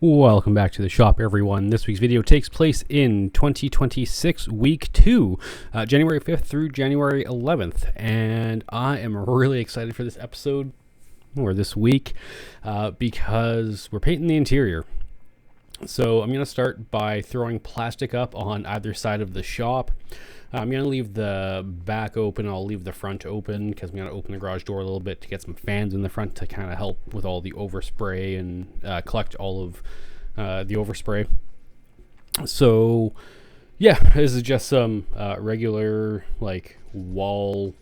Welcome back to the shop, everyone. This week's video takes place in 2026, week 2, January 5th through January 11th. And I am really excited for this episode, or this week, because we're painting the interior. So I'm going to start by throwing plastic up on either side of the shop. I'm going to leave the back open. I'll leave the front open because I'm going to open the garage door a little bit to get some fans in the front to kind of help with all the overspray and collect all of the overspray. So yeah, this is just some regular like wall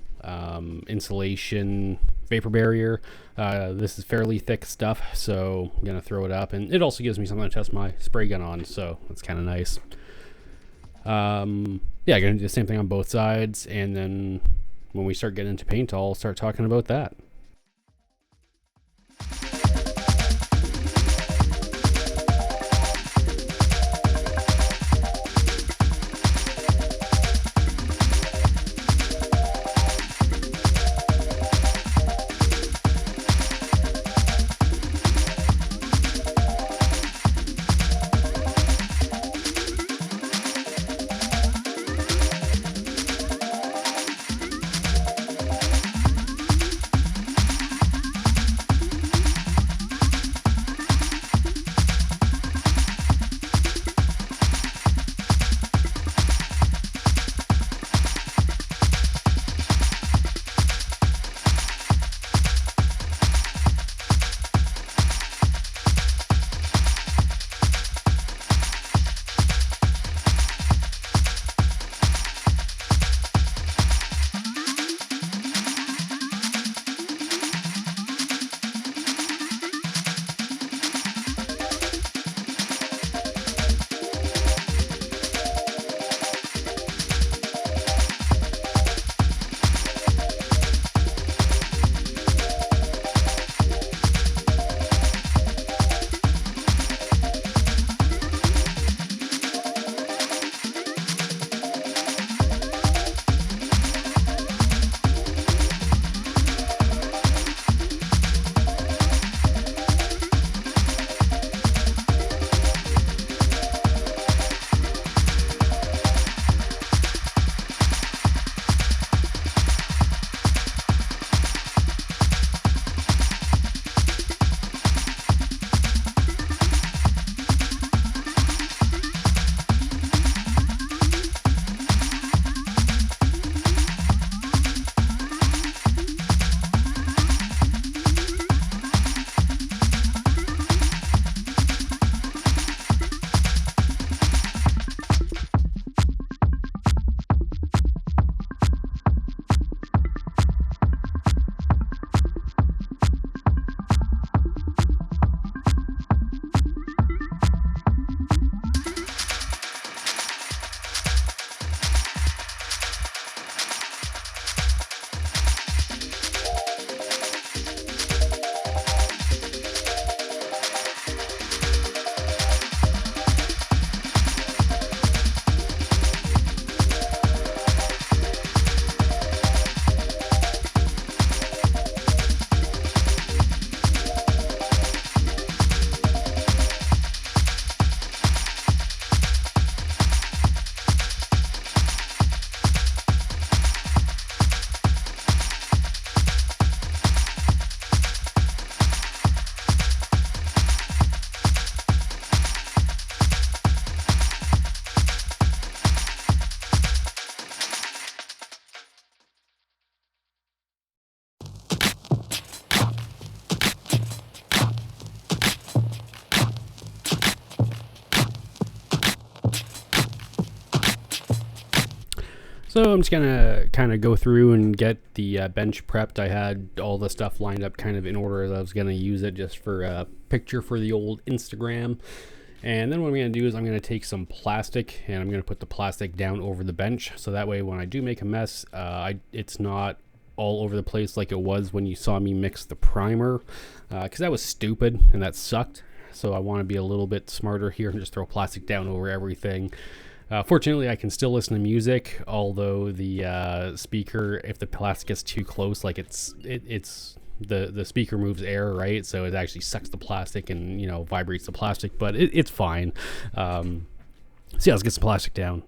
insulation vapor barrier. This is fairly thick stuff, so I'm going to throw it up, and it also gives me something to test my spray gun on, so that's kind of nice. Yeah, I'm gonna do the same thing on both sides, and then when we start getting into paint, I'll start talking about that. So I'm just gonna kind of go through and get the bench prepped. I had all the stuff lined up kind of in order as I was gonna use it just for a picture for the old Instagram. And then what I'm gonna do is I'm gonna take some plastic and I'm gonna put the plastic down over the bench, so that way when I do make a mess, it's not all over the place like it was when you saw me mix the primer, because that was stupid and that sucked. So I want to be a little bit smarter here and just throw plastic down over everything. Fortunately, I can still listen to music, although the speaker, if the plastic gets too close, like it's the speaker moves air, right? So it actually sucks the plastic and, you know, vibrates the plastic, but it's fine. So yeah, let's get some plastic down.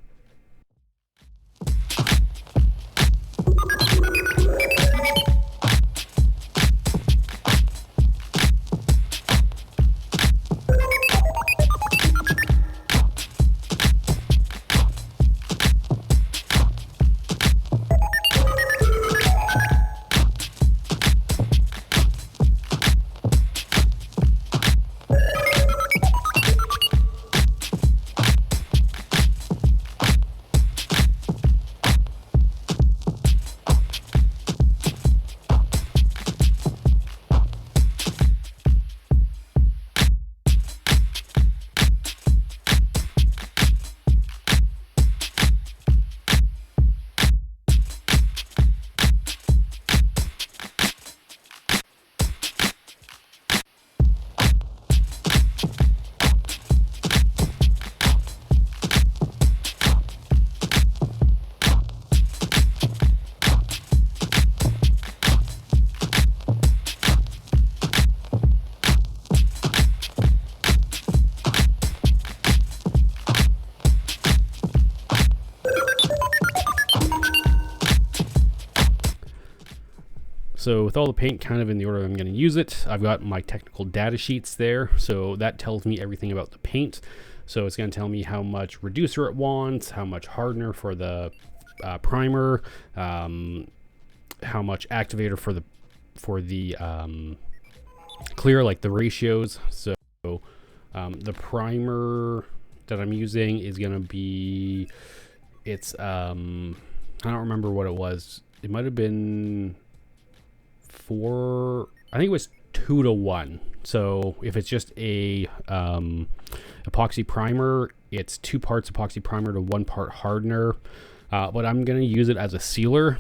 So with all the paint kind of in the order I'm going to use it, I've got my technical data sheets there. So that tells me everything about the paint. So it's going to tell me how much reducer it wants, how much hardener for the primer, how much activator for the clear, like the ratios. So the primer that I'm using is going to be, it's I don't remember what it was. It might have been I think it was 2 to 1. So if it's just a epoxy primer, it's 2 parts epoxy primer to 1 part hardener. But I'm going to use it as a sealer,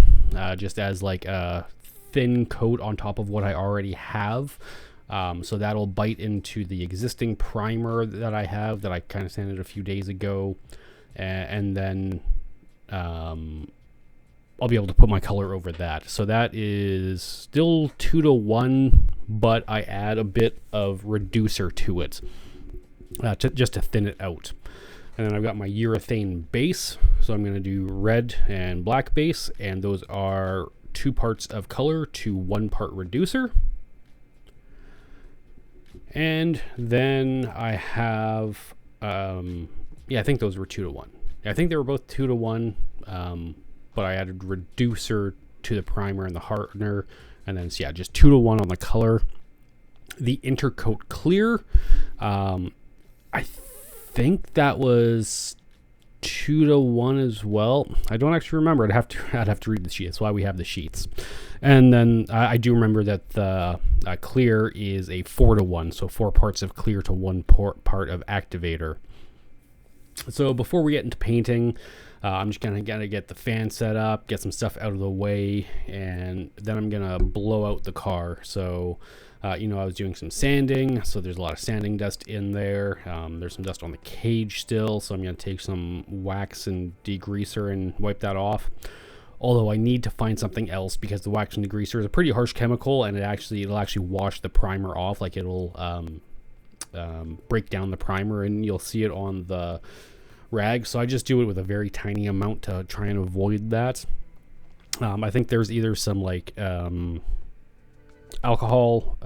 just as like a thin coat on top of what I already have. So that'll bite into the existing primer that I have that I kind of sanded a few days ago. And then I'll be able to put my color over that. So that is still 2 to 1, but I add a bit of reducer to it just to thin it out. And then I've got my urethane base. So I'm going to do red and black base, and those are 2 parts of color to 1 part reducer. And then I have, I think those were 2 to 1. I think they were both 2 to 1. But I added reducer to the primer and the hardener, and then so yeah, just 2 to 1 on the color. The intercoat clear, I think that was 2 to 1 as well. I don't actually remember. I'd have to read the sheet. That's why we have the sheets. And then I do remember that the clear is a 4 to 1, so 4 parts of clear to 1 part of activator. So before we get into painting, I'm just gonna get the fan set up, get some stuff out of the way, and then I'm gonna blow out the car. So I was doing some sanding, so there's a lot of sanding dust in there. There's some dust on the cage still, so I'm gonna take some wax and degreaser and wipe that off. Although I need to find something else, because the wax and degreaser is a pretty harsh chemical, and it'll actually wash the primer off. Like it'll break down the primer, and you'll see it on the rag. So I just do it with a very tiny amount to try and avoid that. I think there's either some like alcohol,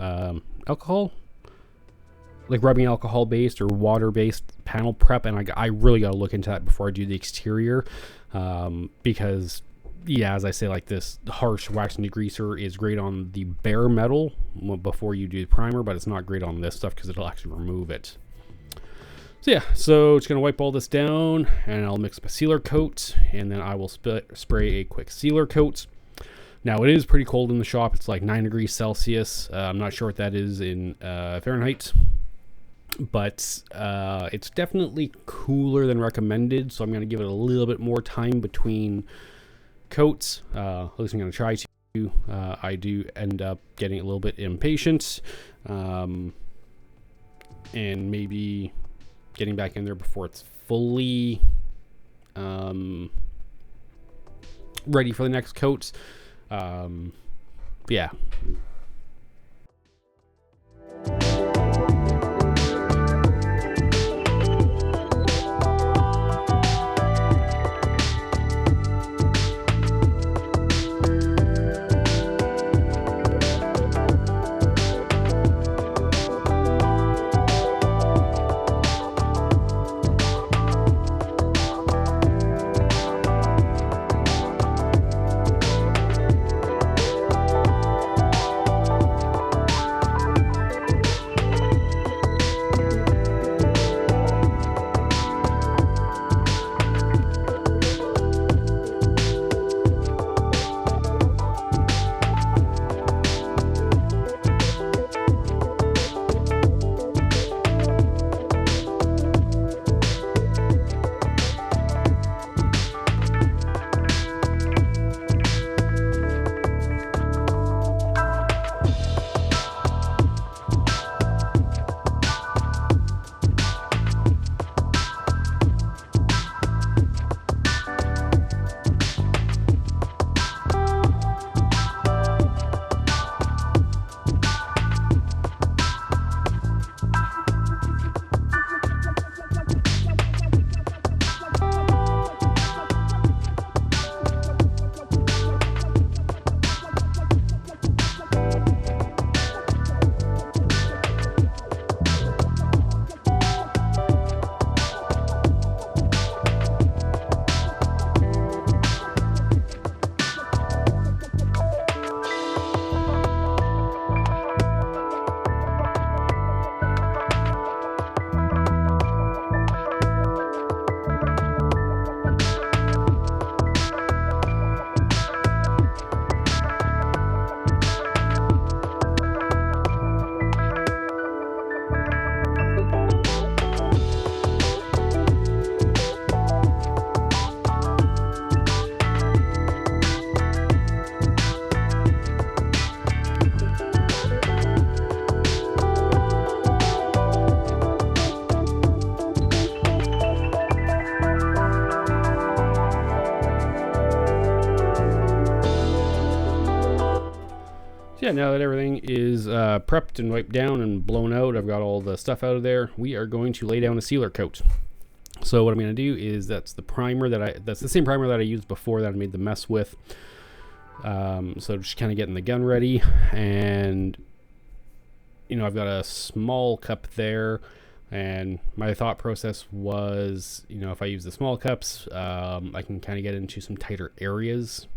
like rubbing alcohol based or water based panel prep, and I really got to look into that before I do the exterior, because as I say, like this harsh wax and degreaser is great on the bare metal before you do the primer, but it's not great on this stuff because it'll actually remove it. So it's going to wipe all this down, and I'll mix up a sealer coat, and then I will spray a quick sealer coat. Now it is pretty cold in the shop. It's like 9 degrees Celsius. I'm not sure what that is in Fahrenheit, but it's definitely cooler than recommended. So I'm going to give it a little bit more time between coats. At least I'm going to try to. I do end up getting a little bit impatient, and maybe getting back in there before it's fully ready for the next coats. Yeah, now that everything is prepped and wiped down and blown out, I've got all the stuff out of there, we are going to lay down a sealer coat. So what I'm going to do is that's the same primer that I used before that I made the mess with. So just kind of getting the gun ready, and I've got a small cup there, and my thought process was, if I use the small cups, I can kind of get into some tighter areas,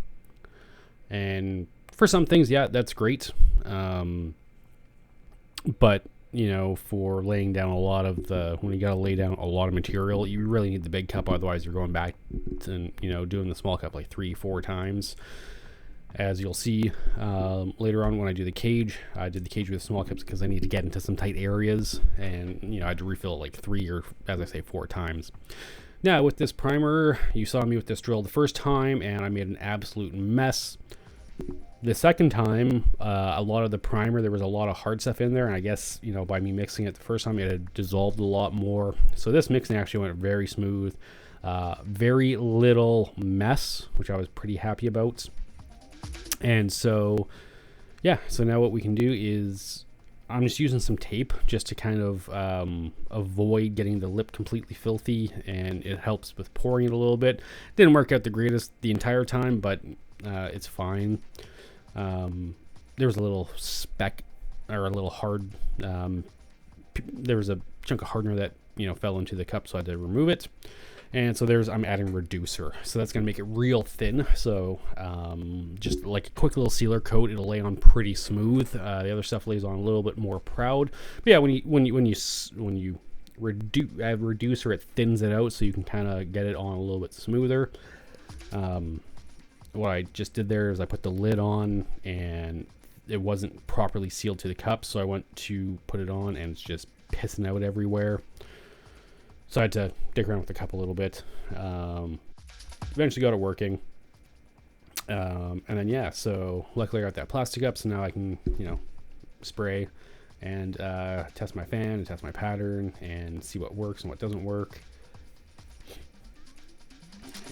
and for some things, yeah, that's great. But for laying down when you got to lay down a lot of material, you really need the big cup. Otherwise, you're going back to, doing the small cup like 3-4 times. As you'll see later on when I do the cage, I did the cage with small cups because I need to get into some tight areas, and I had to refill it like 3 or, as I say, 4 times. Now with this primer, you saw me with this drill the first time, and I made an absolute mess. The second time, a lot of the primer, there was a lot of hard stuff in there, and I guess by me mixing it the first time, it had dissolved a lot more. So this mixing actually went very smooth, very little mess, which I was pretty happy about. And so, yeah, so now what we can do is I'm just using some tape just to kind of avoid getting the lip completely filthy, and it helps with pouring it a little bit. Didn't work out the greatest the entire time, but it's fine. There was a little speck, or a little hard, there was a chunk of hardener that fell into the cup, so I had to remove it. And so I'm adding reducer, so that's going to make it real thin. So just like a quick little sealer coat, it'll lay on pretty smooth. The other stuff lays on a little bit more proud. But yeah, when you add reducer, it thins it out, so you can kind of get it on a little bit smoother. What I just did there is I put the lid on, and it wasn't properly sealed to the cup, so I went to put it on, and it's just pissing out everywhere. So I had to dig around with the cup a little bit. Eventually got it working. And then, yeah, so luckily I got that plastic up, so now I can, spray and test my fan and test my pattern and see what works and what doesn't work.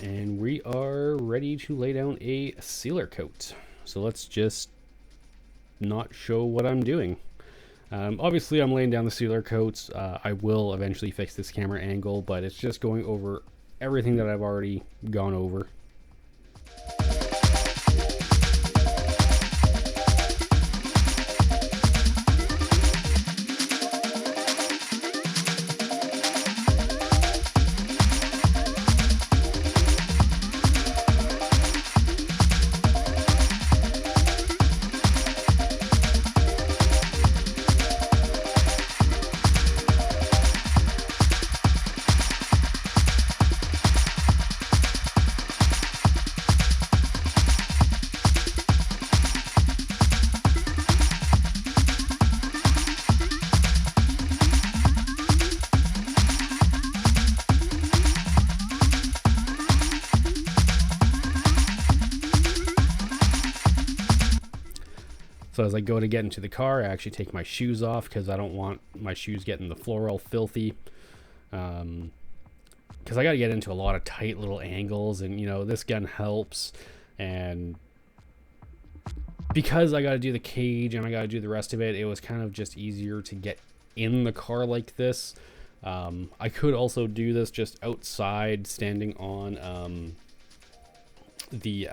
And we are ready to lay down a sealer coat. So let's just not show what I'm doing. Obviously I'm laying down the sealer coats. I will eventually fix this camera angle, but it's just going over everything that I've already gone over. So as I go to get into the car, I actually take my shoes off because I don't want my shoes getting the floor all filthy. Because I got to get into a lot of tight little angles, and this gun helps. And because I got to do the cage and I got to do the rest of it, it was kind of just easier to get in the car like this. I could also do this just outside, standing on the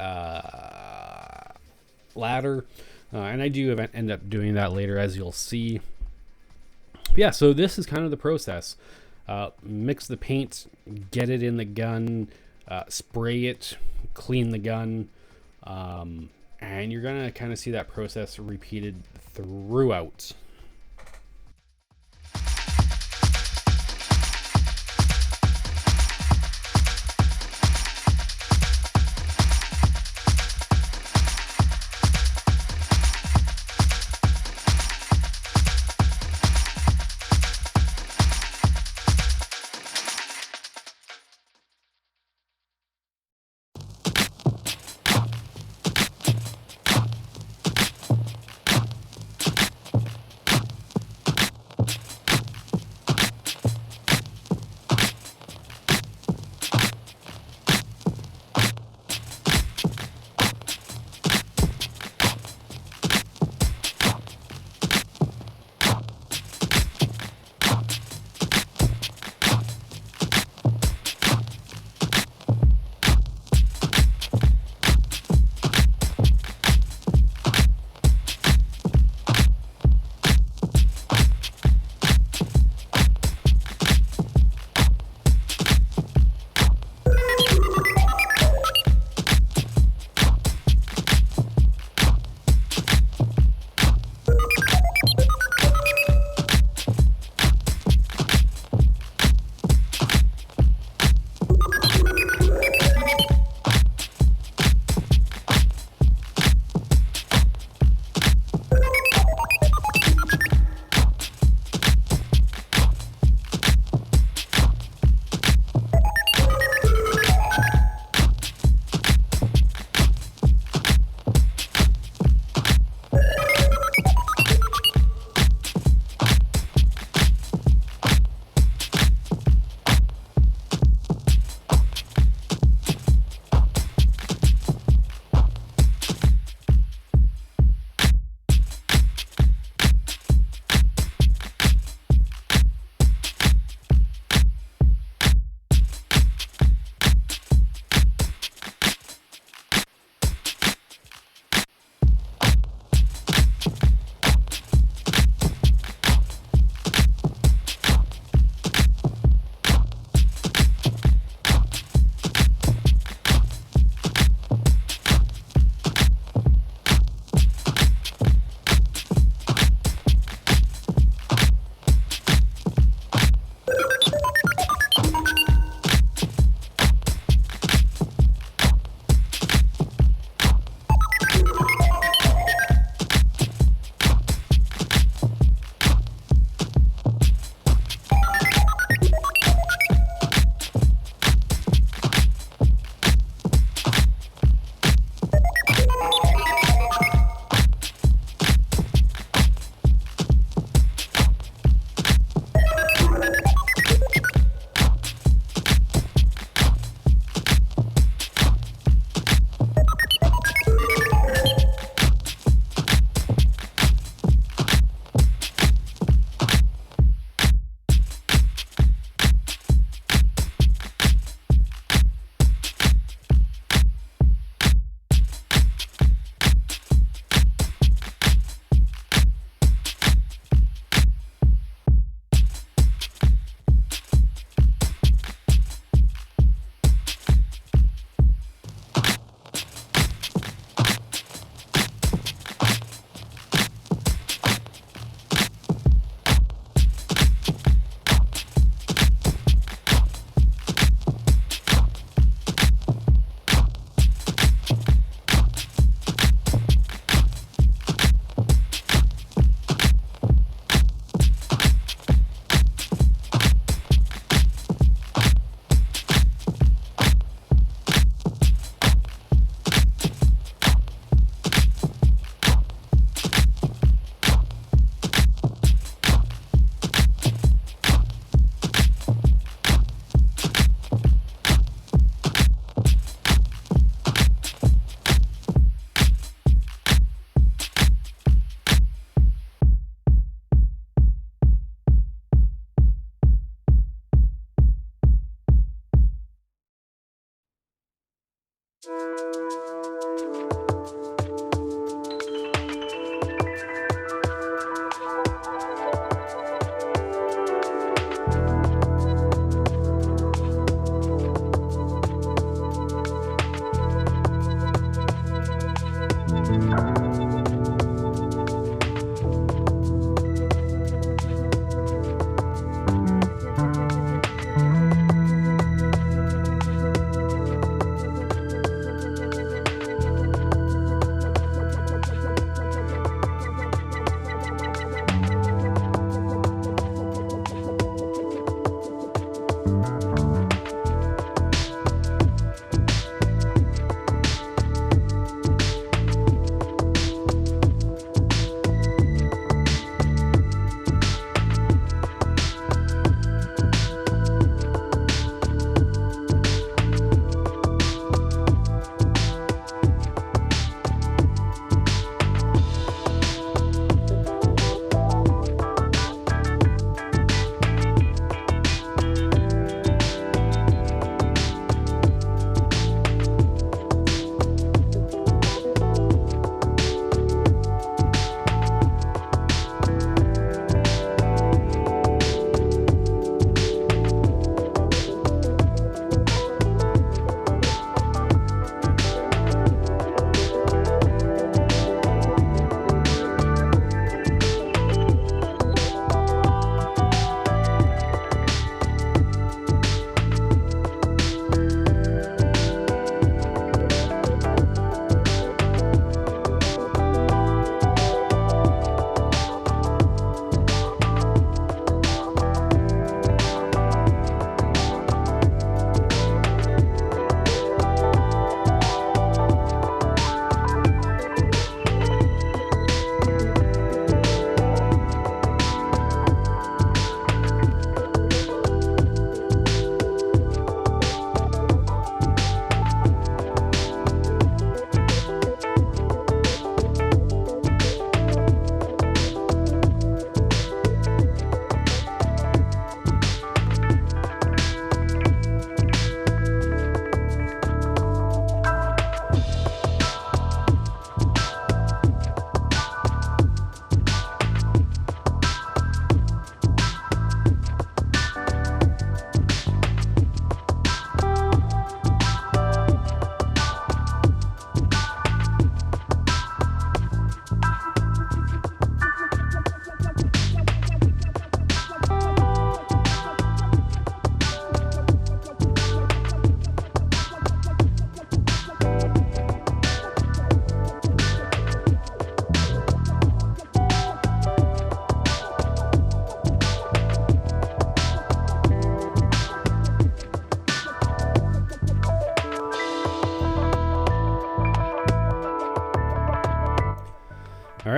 ladder. And I do end up doing that later, as you'll see. But yeah, so this is kind of the process. Mix the paint, get it in the gun, spray it, clean the gun, and you're going to kind of see that process repeated throughout.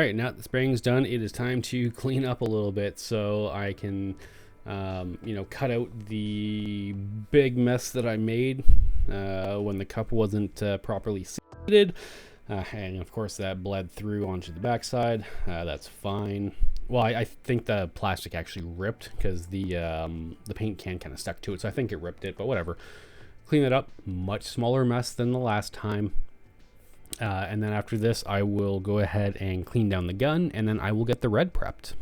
right, now that the spraying's done, it is time to clean up a little bit so I can, cut out the big mess that I made when the cup wasn't properly seated. And of course that bled through onto the backside. That's fine. Well, I think the plastic actually ripped because the paint can kind of stuck to it, so I think it ripped it, but whatever. Clean it up. Much smaller mess than the last time. And then after this, I will go ahead and clean down the gun, and then I will get the red prepped.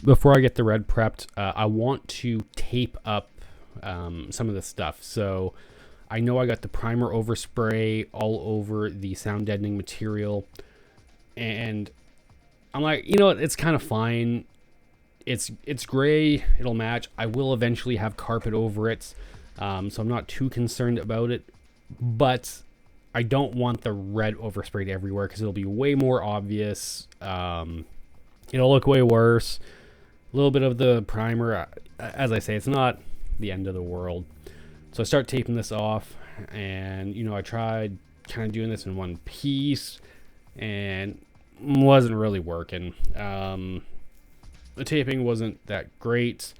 Before I get the red prepped, I want to tape up some of the stuff. So I know I got the primer overspray all over the sound deadening material, and I'm like, you know what, it's kind of fine. It's gray, it'll match. I will eventually have carpet over it, so I'm not too concerned about it, but I don't want the red oversprayed everywhere because it'll be way more obvious. It'll look way worse. A little bit of the primer, as I say, it's not the end of the world. So I start taping this off, and I tried kind of doing this in one piece and wasn't really working. The taping wasn't that great.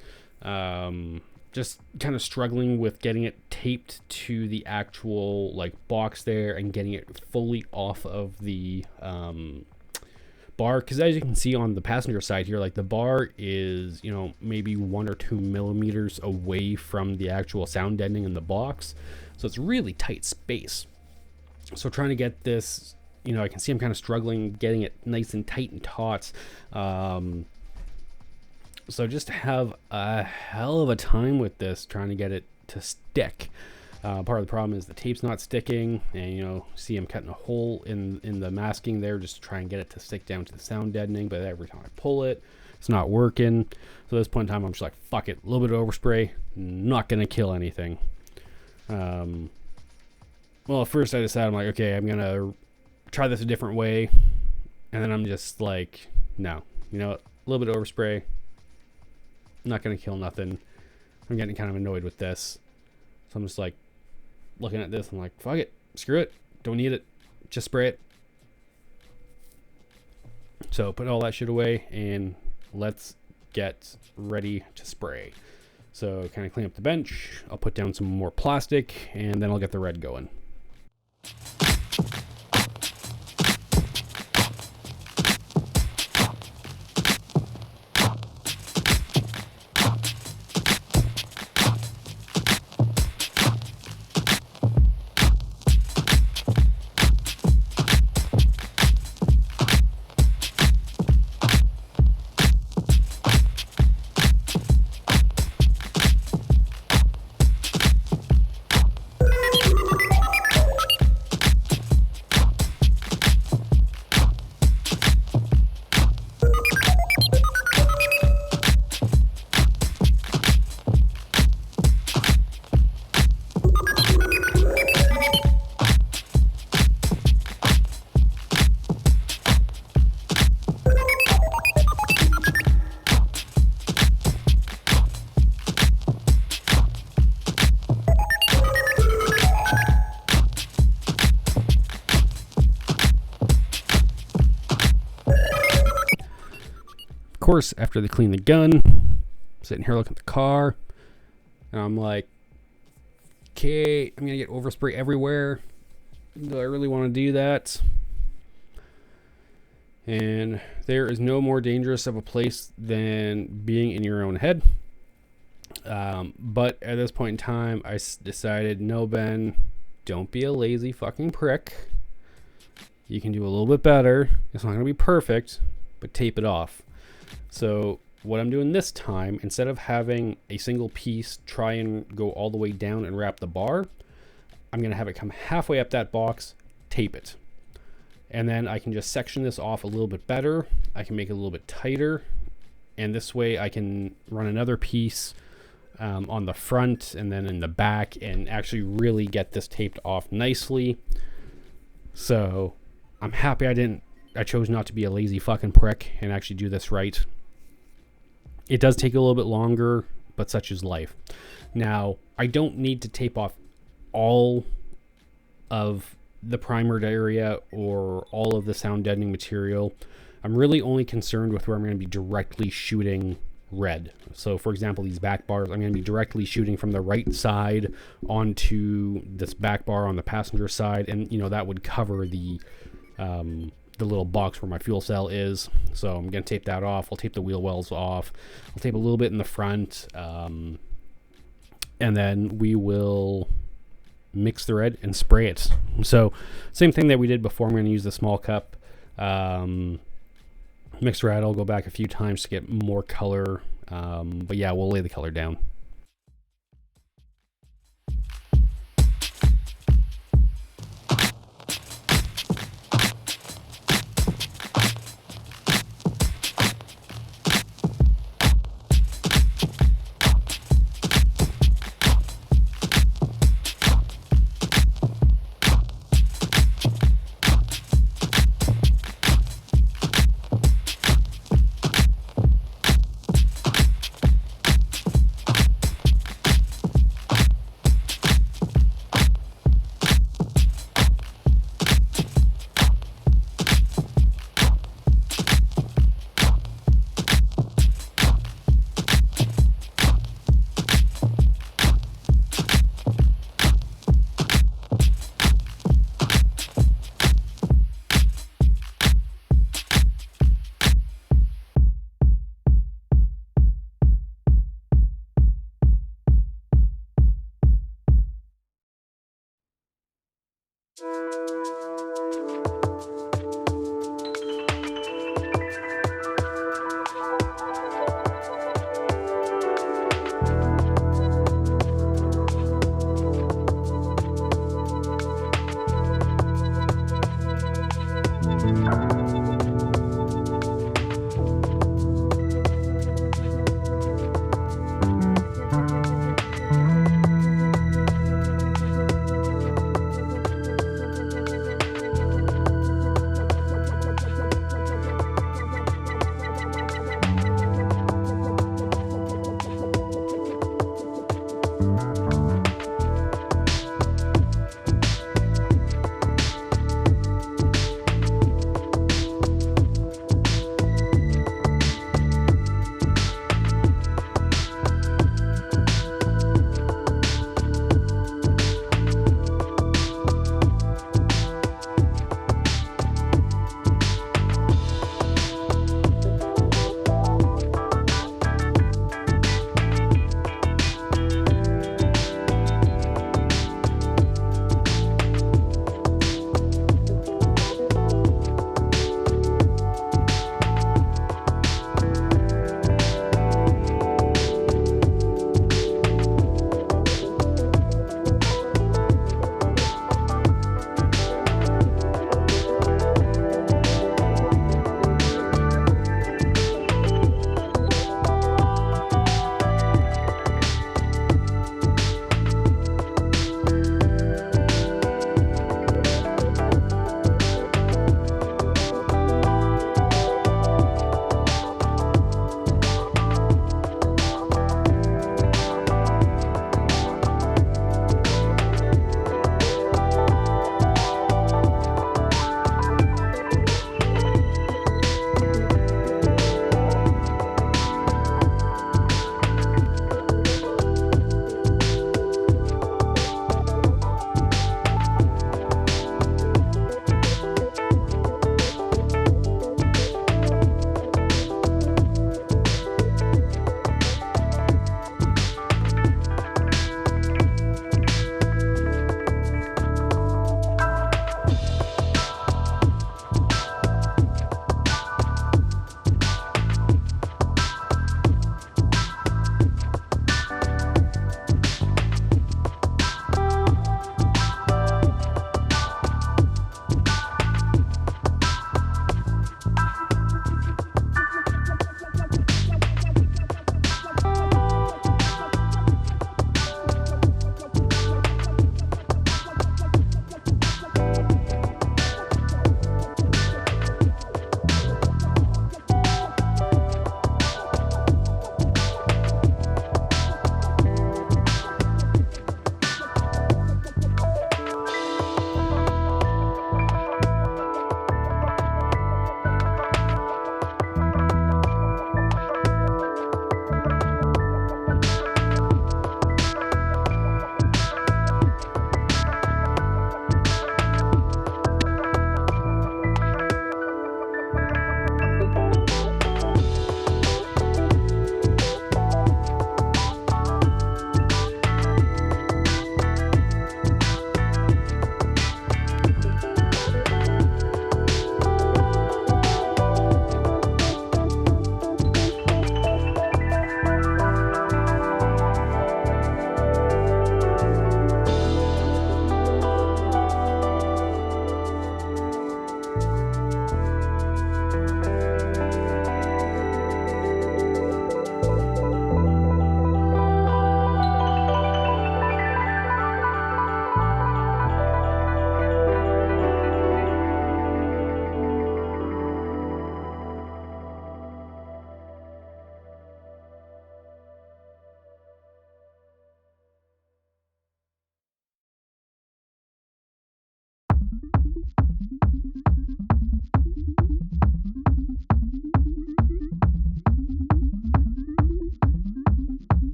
Just kind of struggling with getting it taped to the actual box there and getting it fully off of the bar, because as you can see on the passenger side here, the bar is maybe 1 or 2 millimeters away from the actual sound deadening in the box, so it's really tight space. So trying to get this, I can see I'm kind of struggling getting it nice and tight and taut. So just have a hell of a time with this, trying to get it to stick. Part of the problem is the tape's not sticking, and see I'm cutting a hole in the masking there just to try and get it to stick down to the sound deadening, but every time I pull it, It's not working. So at this point in time, I'm just like, fuck it. A little bit of overspray. Not going to kill anything. Well, at first I decided, I'm like, okay, I'm going to try this a different way. And then I'm just like, no. You know what? A little bit of overspray. Not going to kill nothing. I'm getting kind of annoyed with this. So I'm just like, looking at this. I'm like, fuck it. Screw it. Don't need it. Just spray it. So put all that shit away and let's get ready to spray. So kind of clean up the bench. I'll put down some more plastic and then I'll get the red going. Of course, after they clean the gun, I'm sitting here looking at the car, and I'm like, okay, I'm gonna get overspray everywhere. Do I really want to do that? And there is no more dangerous of a place than being in your own head. But at this point in time, I decided, no, Ben, don't be a lazy fucking prick. You can do a little bit better. It's not going to be perfect, but tape it off. So what I'm doing this time, instead of having a single piece try and go all the way down and wrap the bar, I'm going to have it come halfway up that box, tape it. And then I can just section this off a little bit better. I can make it a little bit tighter. And this way I can run another piece on the front and then in the back and actually really get this taped off nicely. So I'm happy I chose not to be a lazy fucking prick and actually do this right. It does take a little bit longer, but such is life. Now, I don't need to tape off all of the primered area or all of the sound deadening material. I'm really only concerned with where I'm going to be directly shooting red. So for example, these back bars, I'm going to be directly shooting from the right side onto this back bar on the passenger side, and you know that would cover the little box where my fuel cell is. So I'm going to tape that off. I'll tape the wheel wells off. I'll tape a little bit in the front, and then we will mix the red and spray it. So same thing that we did before. I'm going to use the small cup. Mix red. I'll go back a few times to get more color. But yeah, we'll lay the color down.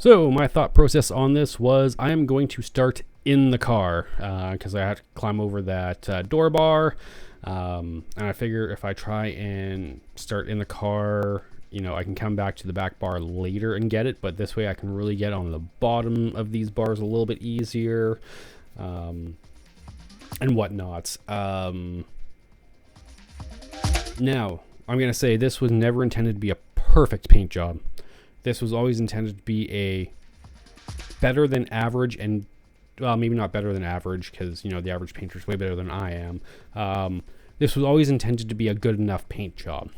So my thought process on this was I am going to start in the car because I had to climb over that door bar. And I figure if I try and start in the car, I can come back to the back bar later and get it. But this way I can really get on the bottom of these bars a little bit easier and whatnot. Now, I'm going to say this was never intended to be a perfect paint job. This was always intended to be a better than average, and well, maybe not better than average because the average painter is way better than I am. This was always intended to be a good enough paint job.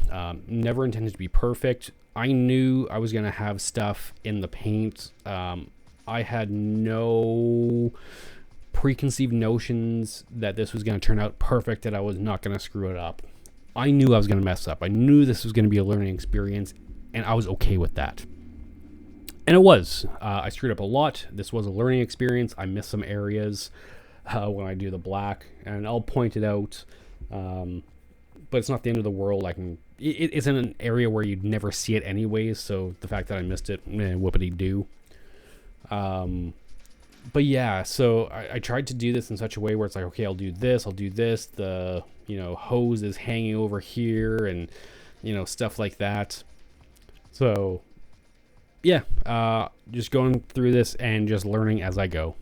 Never intended to be perfect. I knew I was going to have stuff in the paint. I had no preconceived notions that this was going to turn out perfect, that I was not going to screw it up. I knew I was going to mess up. I knew this was going to be a learning experience, and I was okay with that. And it was. I screwed up a lot. This was a learning experience. I missed some areas when I do the black, and I'll point it out. But it's not the end of the world. It's in an area where you'd never see it anyways, so the fact that I missed it, whoopity-doo. But yeah, so I tried to do this in such a way where it's like, okay, I'll do this. The, hose is hanging over here and, stuff like that. So, yeah, just going through this and just learning as I go.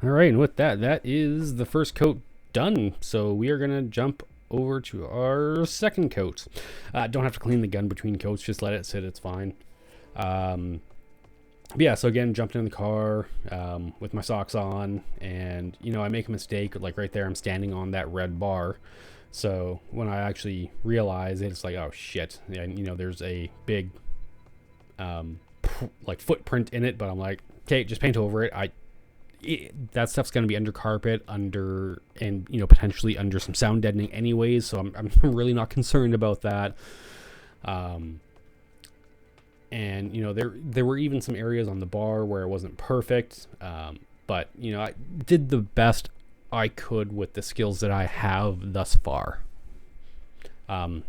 All right, and with that, that is the first coat done. So we are going to jump over to our second coat. Don't have to clean the gun between coats, just let it sit, it's fine. Yeah, so again, jumped in the car with my socks on, and I make a mistake, like right there I'm standing on that red bar. So when I actually realize it, it's like, oh shit, and there's a big like footprint in it, but I'm like, okay, just paint over it. That stuff's going to be under carpet, and potentially under some sound deadening anyways, so I'm really not concerned about that. And there were even some areas on the bar where it wasn't perfect, but I did the best I could with the skills that I have thus far. I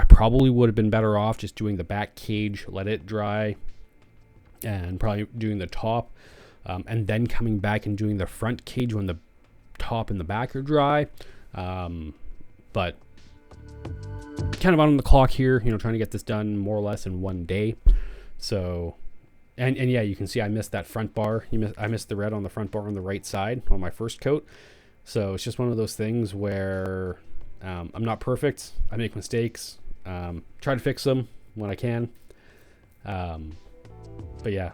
probably would have been better off just doing the back cage, let it dry, and probably doing the top, and then coming back and doing the front cage when the top and the back are dry. But kind of on the clock here, trying to get this done more or less in one day. So, and yeah, you can see I missed that front bar. I missed the red on the front bar on the right side on my first coat. So it's just one of those things where I'm not perfect. I make mistakes. Try to fix them when I can. But yeah.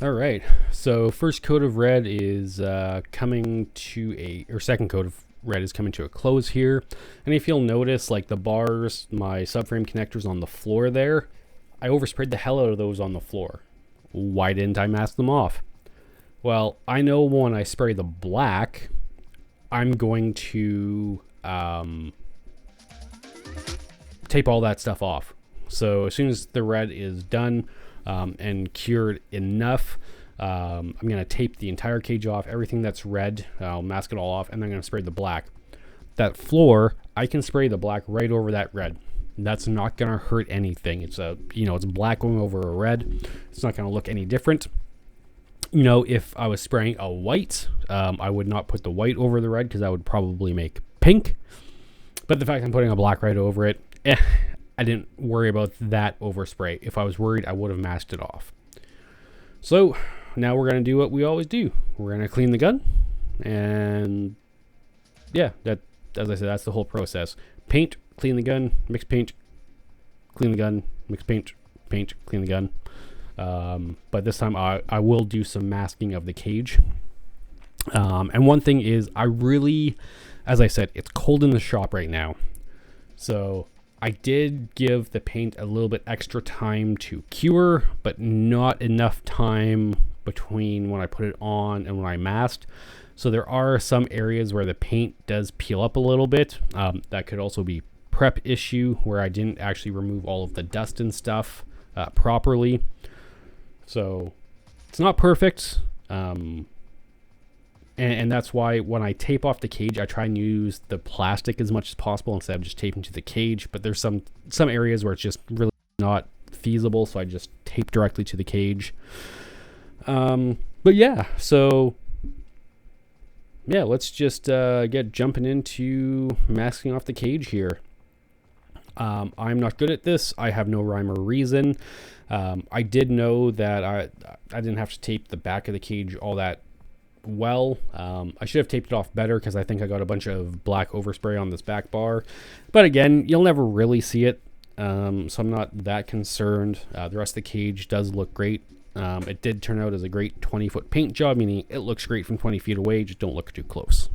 All right, so first coat of red is second coat of red is coming to a close here. And if you'll notice, like the bars, my subframe connectors on the floor there, I oversprayed the hell out of those on the floor. Why didn't I mask them off? Well, I know when I spray the black, I'm going to tape all that stuff off. So as soon as the red is done and cured enough, I'm going to tape the entire cage off, everything that's red. I'll mask it all off, and then I'm going to spray the black. That floor, I can spray the black right over that red. That's not going to hurt anything. It's it's black going over a red. It's not going to look any different. If I was spraying a white, I would not put the white over the red because that would probably make pink. But the fact I'm putting a black right over it, I didn't worry about that overspray. If I was worried, I would have masked it off. So now we're going to do what we always do. We're going to clean the gun. And yeah, that, as I said, that's the whole process. Paint, clean the gun, mix paint, clean the gun, mix paint, paint, clean the gun. But this time I will do some masking of the cage. And one thing is, as I said, it's cold in the shop right now. So I did give the paint a little bit extra time to cure, but not enough time between when I put it on and when I masked. So there are some areas where the paint does peel up a little bit. That could also be prep issue where I didn't actually remove all of the dust and stuff properly. So it's not perfect. And that's why when I tape off the cage, I try and use the plastic as much as possible instead of just taping to the cage. But there's some areas where it's just really not feasible, so I just tape directly to the cage. But yeah, so yeah, let's just get jumping into masking off the cage here. I'm not good at this. I have no rhyme or reason. I did know that I didn't have to tape the back of the cage all that well. I should have taped it off better because I think I got a bunch of black overspray on this back bar. But again, you'll never really see it, so I'm not that concerned. The rest of the cage does look great. It did turn out as a great 20-foot paint job, meaning it looks great from 20 feet away, just don't look too close.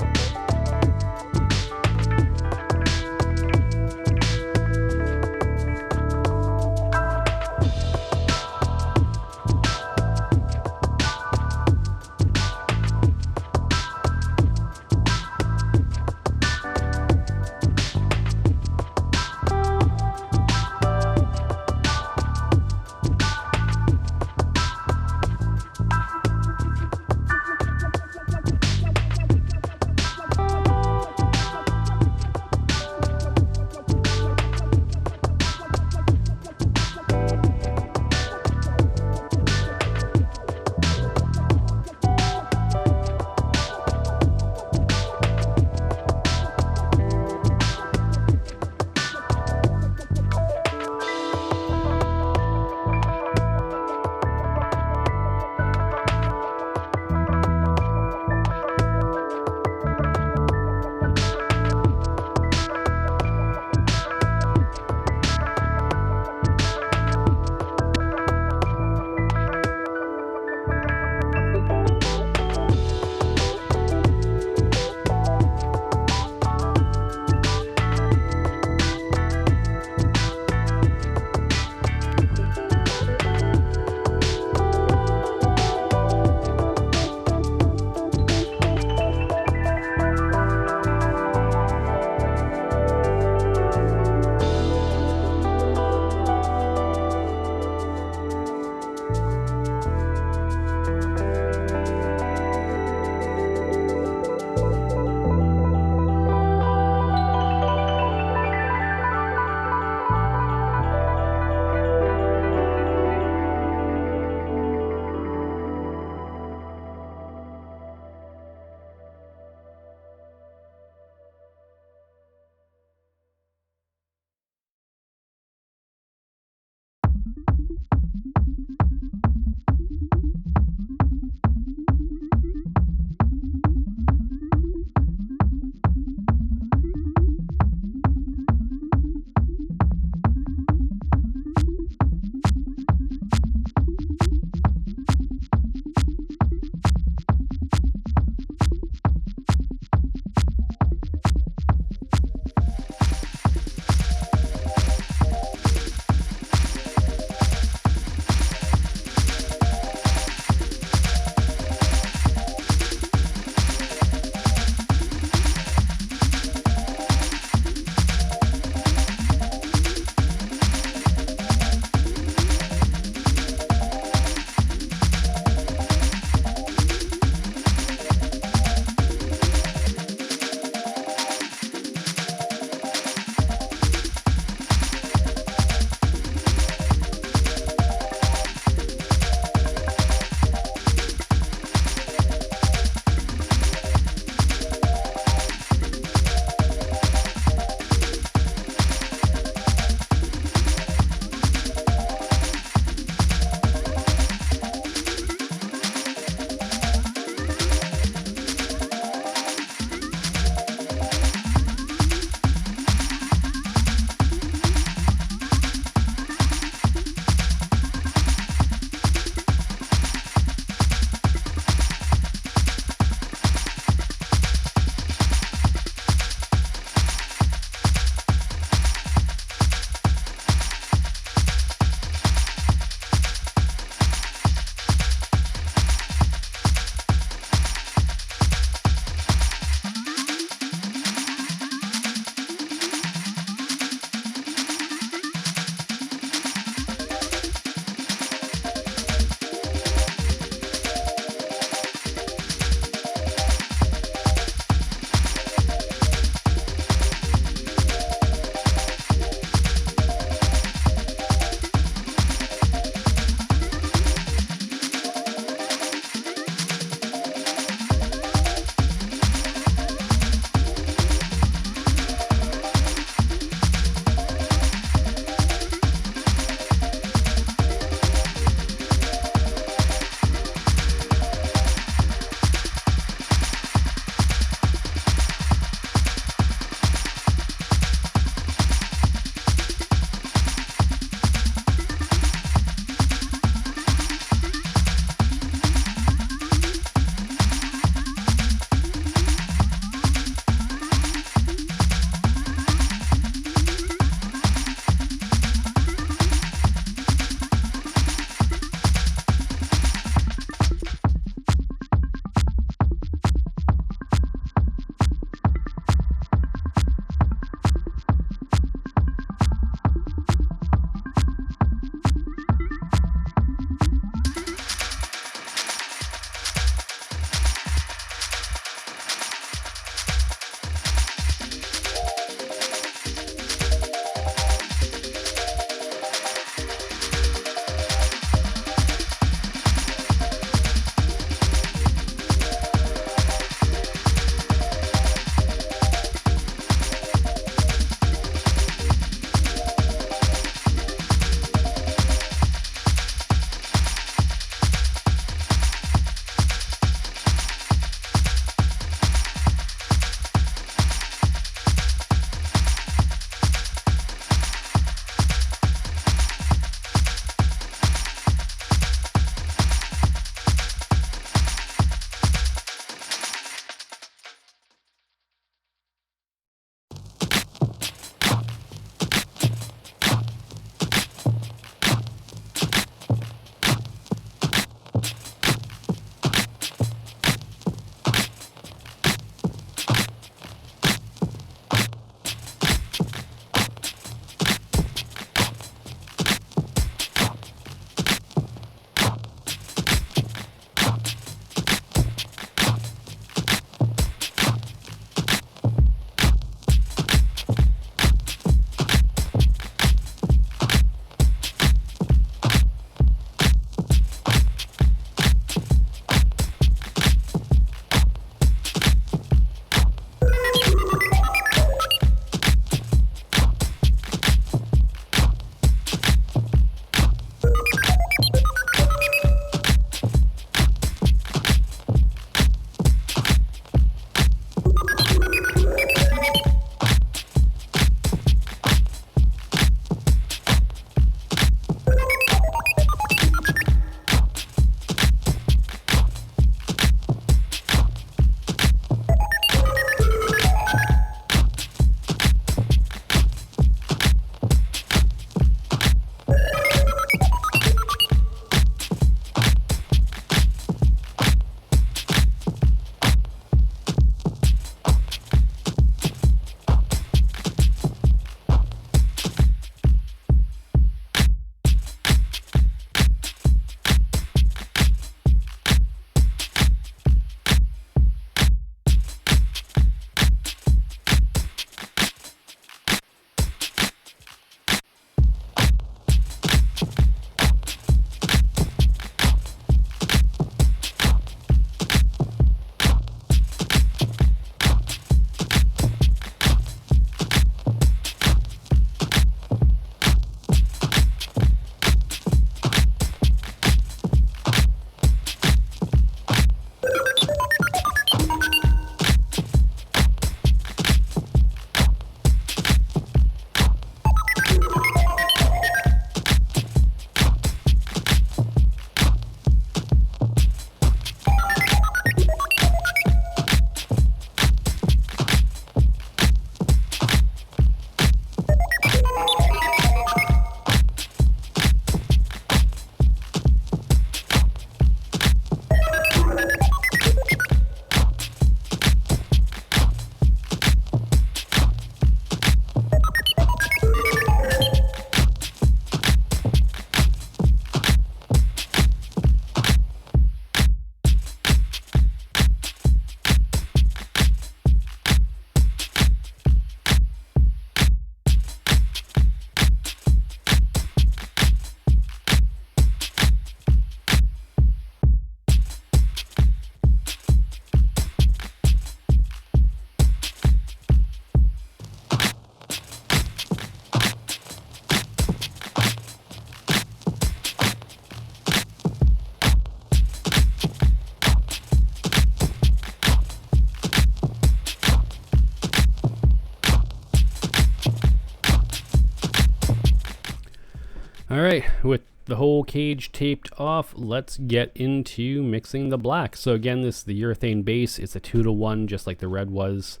All right, with the whole cage taped off, let's get into mixing the black. So again, this is the urethane base. It's a 2-to-1, just like the red was.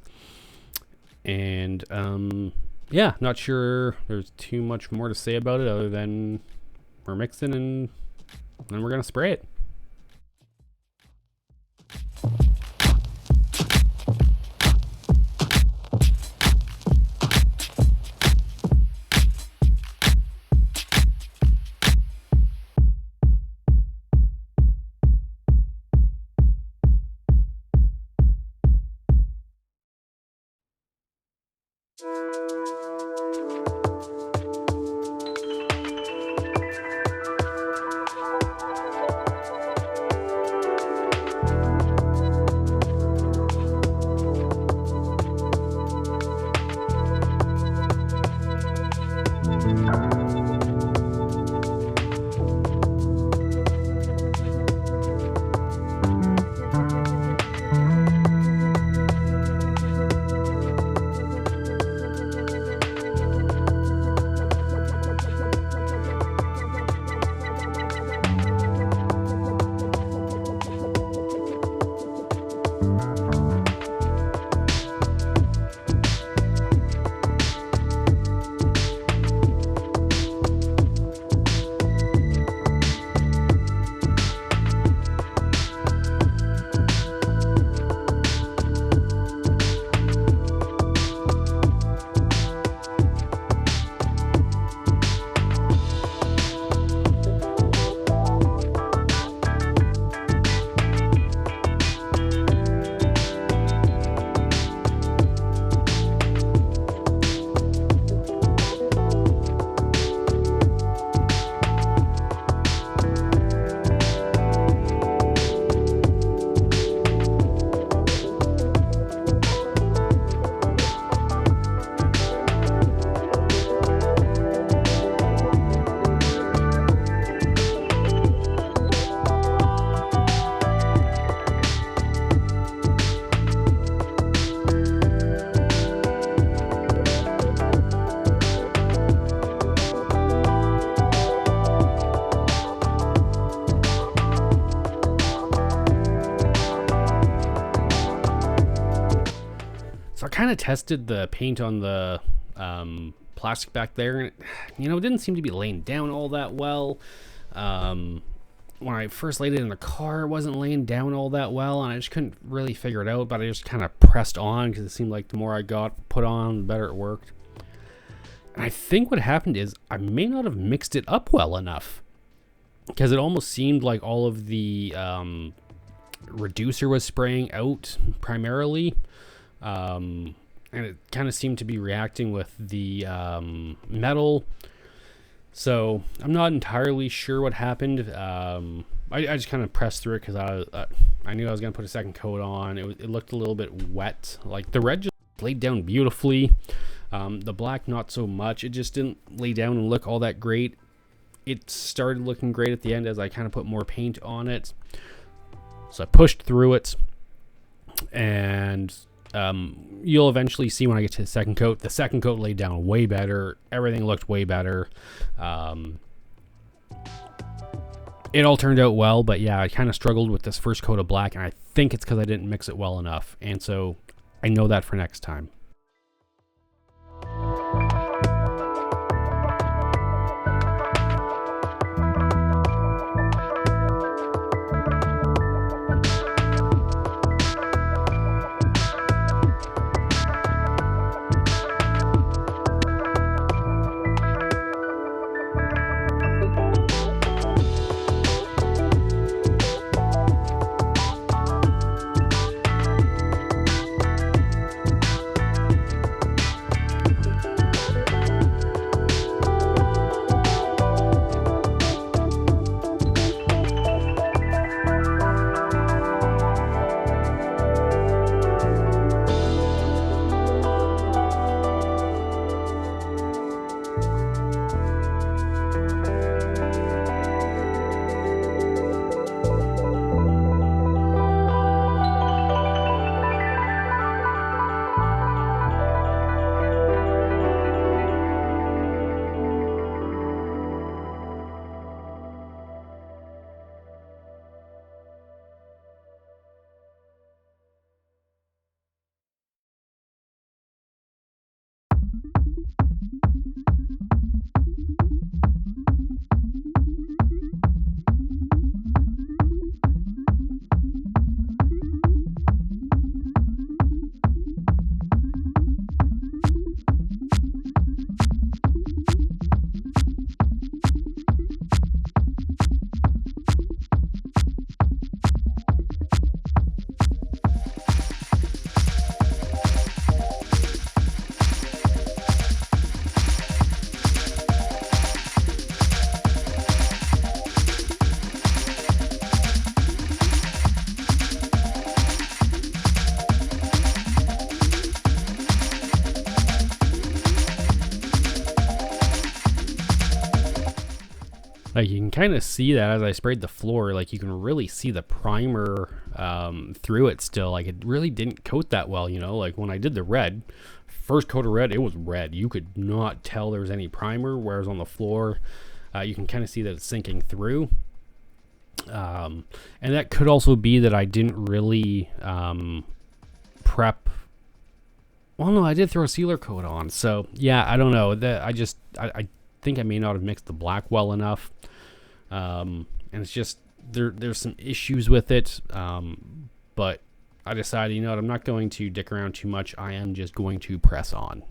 And yeah, not sure there's too much more to say about it other than we're mixing and then we're gonna spray it. So I kind of tested the paint on the plastic back there, and it didn't seem to be laying down all that well. When I first laid it in the car, it wasn't laying down all that well, and I just couldn't really figure it out, but I just kind of pressed on because it seemed like the more I got put on, the better it worked. And I think what happened is I may not have mixed it up well enough, because it almost seemed like all of the reducer was spraying out primarily. And it kind of seemed to be reacting with the metal. So I'm not entirely sure what happened. I just kind of pressed through it because I knew I was going to put a second coat on. It looked a little bit wet. Like the red just laid down beautifully. The black not so much. It just didn't lay down and look all that great. It started looking great at the end as I kind of put more paint on it. So I pushed through it, and you'll eventually see when I get to the second coat. The second coat laid down way better. Everything looked way better. It all turned out well, but yeah, I kind of struggled with this first coat of black, and I think it's because I didn't mix it well enough, and so I know that for next time. Like, you can kind of see that as I sprayed the floor, like you can really see the primer through it still. Like, it really didn't coat that well, you know. Like when I did the red, first coat of red, it was red. You could not tell there was any primer, whereas on the floor, you can kind of see that it's sinking through. And that could also be that I didn't really prep. Well, no, I did throw a sealer coat on. So yeah, I don't know. That I think I may not have mixed the black well enough. And it's just there's some issues with it. But I decided, you know what, I'm not going to dick around too much. I am just going to press on.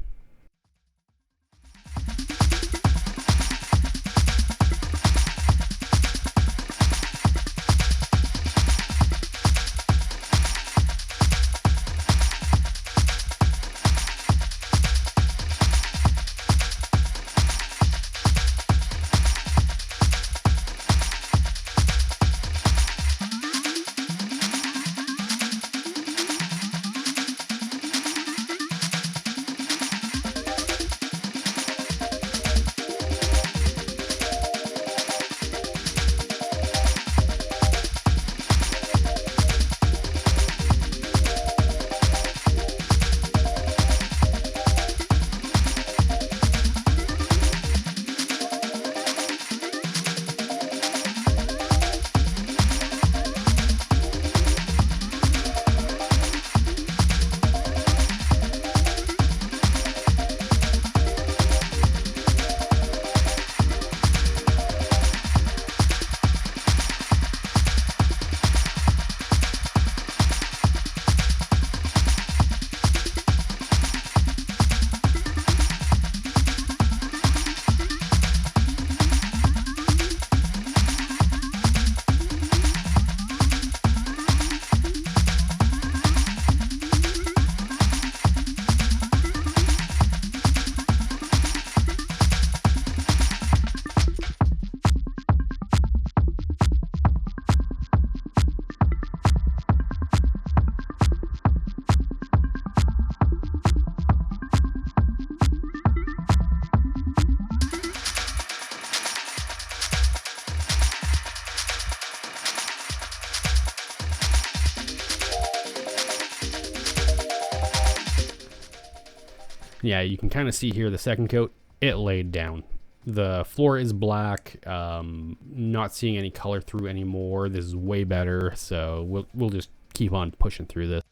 Yeah, you can kind of see here the second coat, it laid down. The floor is black, not seeing any color through anymore. This is way better, so we'll just keep on pushing through this.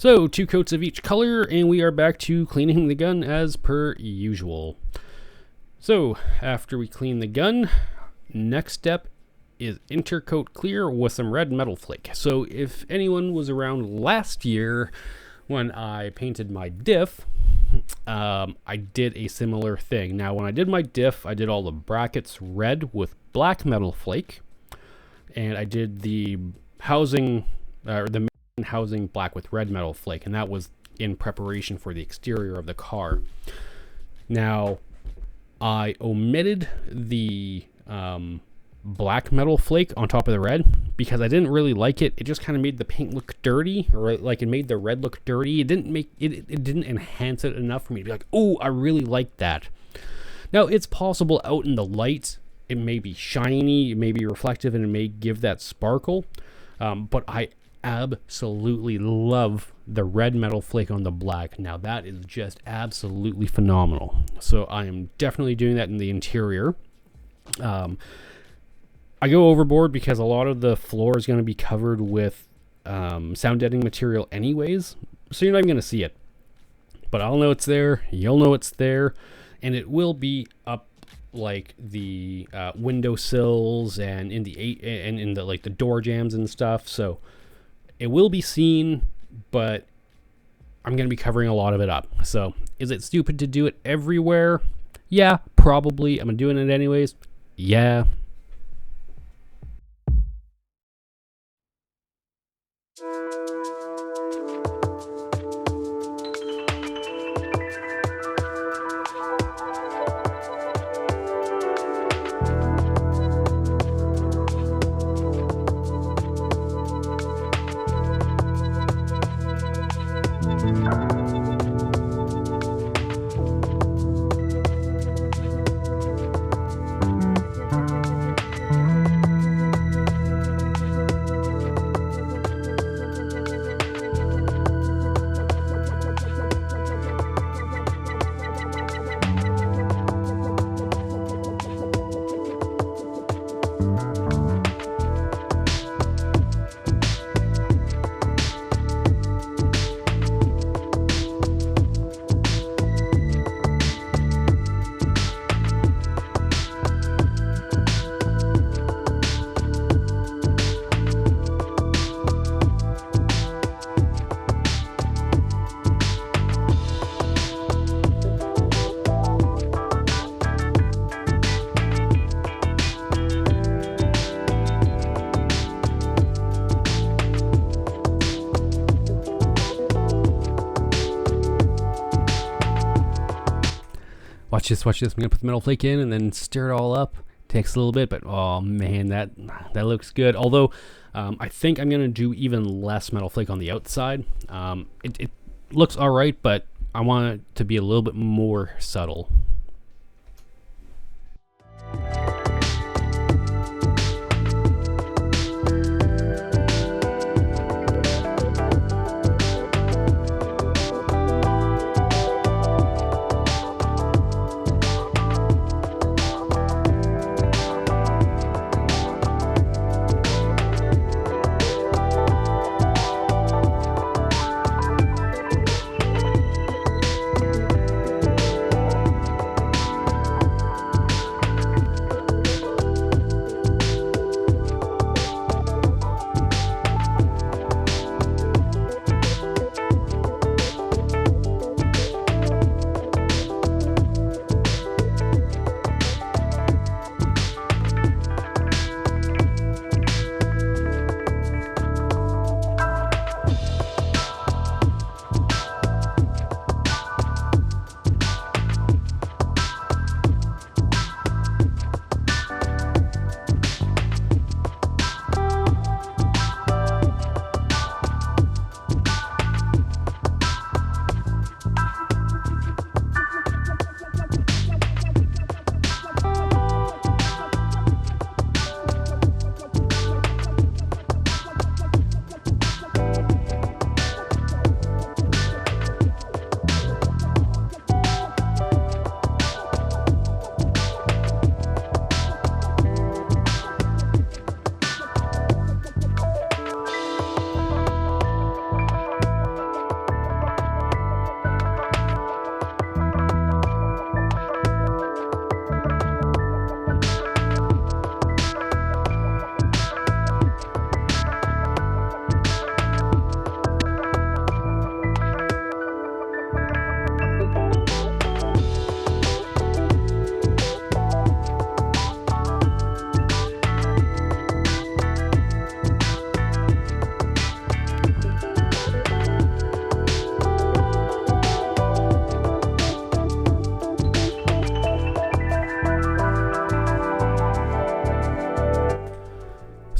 So 2 coats of each color, and we are back to cleaning the gun as per usual. So after we clean the gun, next step is intercoat clear with some red metal flake. So if anyone was around last year when I painted my diff, I did a similar thing. Now when I did my diff, I did all the brackets red with black metal flake, and I did the housing, the main housing black with red metal flake, and that was in preparation for the exterior of the car. Now I omitted the black metal flake on top of the red because I didn't really like it. It just kind of made the paint look dirty, or like it made the red look dirty. It didn't enhance it enough for me to be like, oh, I really like that. Now it's possible out in the light it may be shiny, it may be reflective, and it may give that sparkle, but I absolutely love the red metal flake on the black. Now that is just absolutely phenomenal. So I am definitely doing that in the interior. I go overboard because a lot of the floor is going to be covered with sound deadening material anyways, so you're not even going to see it. But I'll know it's there, you'll know it's there, and it will be up like the window sills and in the like the door jambs and stuff. So it will be seen, but I'm going to be covering a lot of it up. So is it stupid to do it everywhere? Yeah, probably. Am I doing it anyways? Yeah. Watch this. I'm gonna put the metal flake in and then stir it all up. Takes a little bit, but oh man, that looks good. Although I think I'm gonna do even less metal flake on the outside. It looks all right, but I want it to be a little bit more subtle.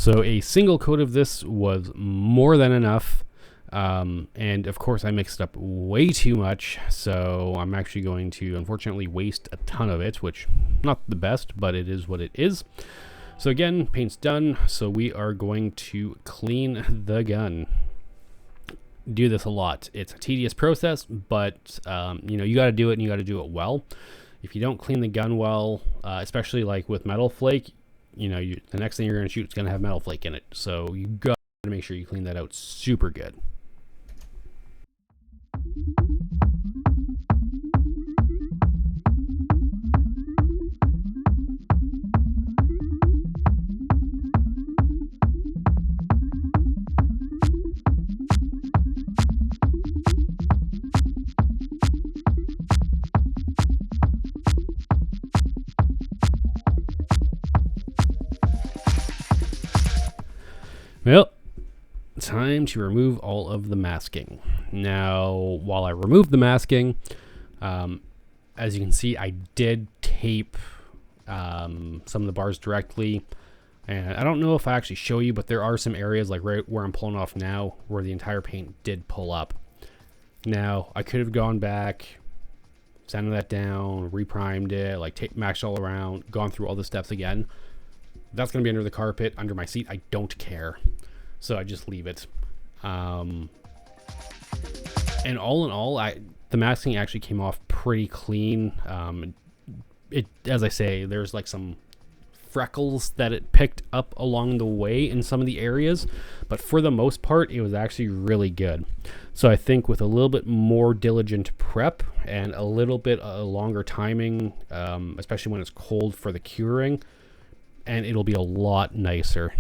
So a single coat of this was more than enough. And of course I mixed up way too much, so I'm actually going to unfortunately waste a ton of it, which not the best, but it is what it is. So again, paint's done, so we are going to clean the gun. Do this a lot. It's a tedious process, but you got to do it, and you got to do it well. If you don't clean the gun well, especially like with metal flake, the next thing you're going to shoot is going to have metal flake in it, so you got to make sure you clean that out super good. Well, time to remove all of the masking. Now, while I remove the masking, as you can see, I did tape some of the bars directly. And I don't know if I actually show you, but there are some areas like right where I'm pulling off now where the entire paint did pull up. Now, I could have gone back, sanded that down, reprimed it, like tape maxed all around, gone through all the steps again. That's going to be under the carpet, under my seat. I don't care. So I just leave it. And all in all, the masking actually came off pretty clean. As I say, there's like some freckles that it picked up along the way in some of the areas, but for the most part, it was actually really good. So I think with a little bit more diligent prep and a little bit longer timing, especially when it's cold for the curing, and it'll be a lot nicer.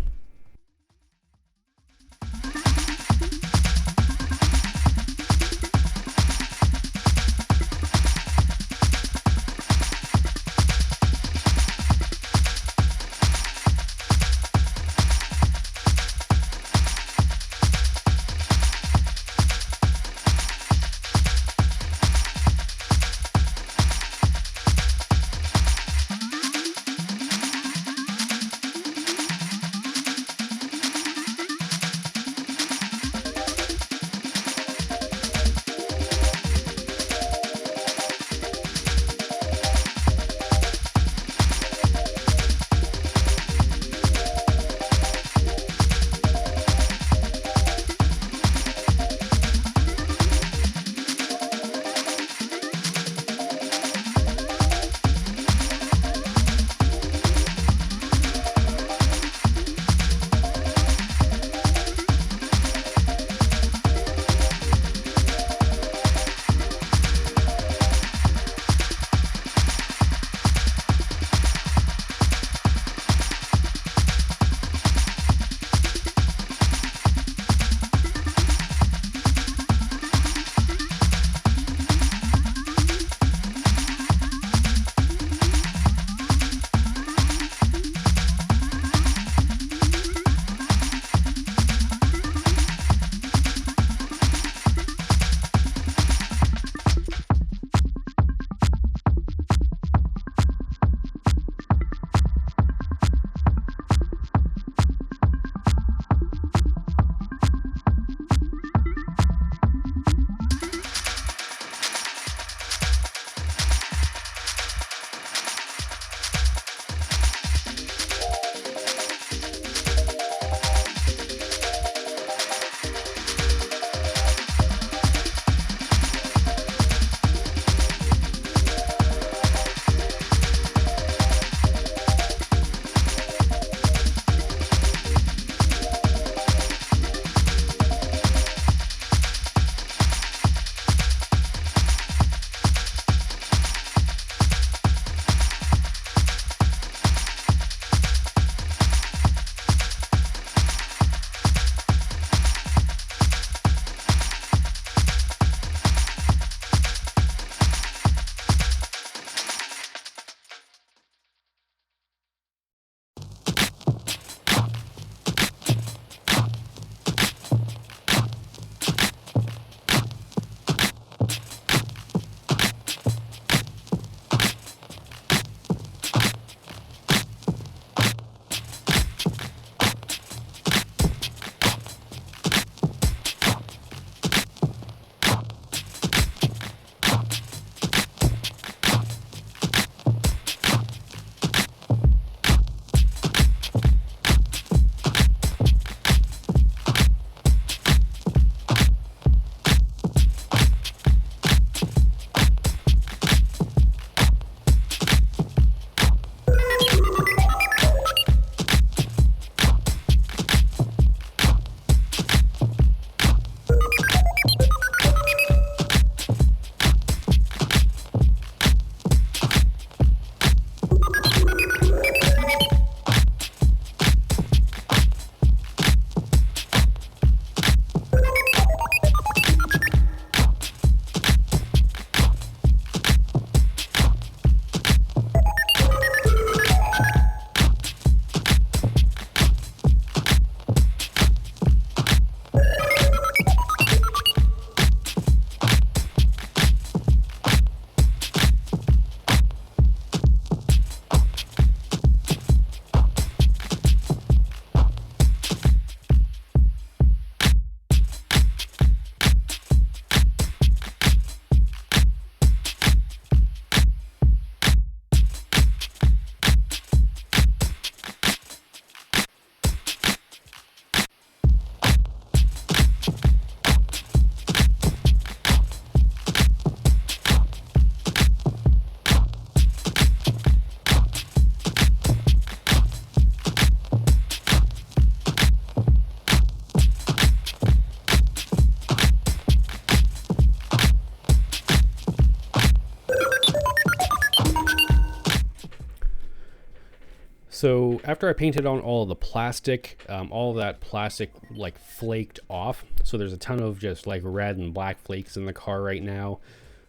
So after I painted on all of the plastic, all of that plastic like flaked off. So there's a ton of just like red and black flakes in the car right now.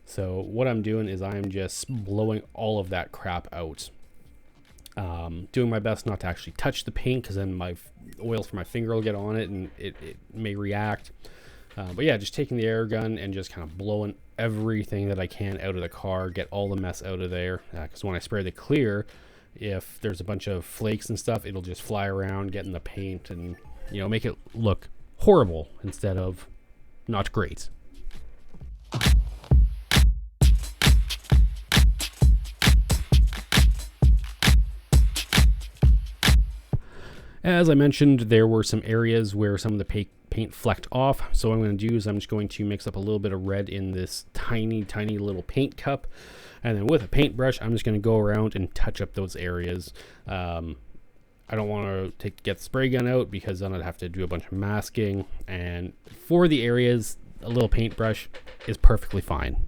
So what I'm doing is I'm just blowing all of that crap out. Doing my best not to actually touch the paint, because then my oil from my finger will get on it and it may react. But yeah, just taking the air gun and just kind of blowing everything that I can out of the car, get all the mess out of there. Because when I spray the clear, if there's a bunch of flakes and stuff, it'll just fly around, get in the paint, and make it look horrible instead of not great. As I mentioned, there were some areas where some of the paint flecked off. So what I'm going to do is I'm just going to mix up a little bit of red in this tiny little paint cup. And then with a paintbrush, I'm just going to go around and touch up those areas. I don't want to get the spray gun out, because then I'd have to do a bunch of masking. And for the areas, a little paintbrush is perfectly fine.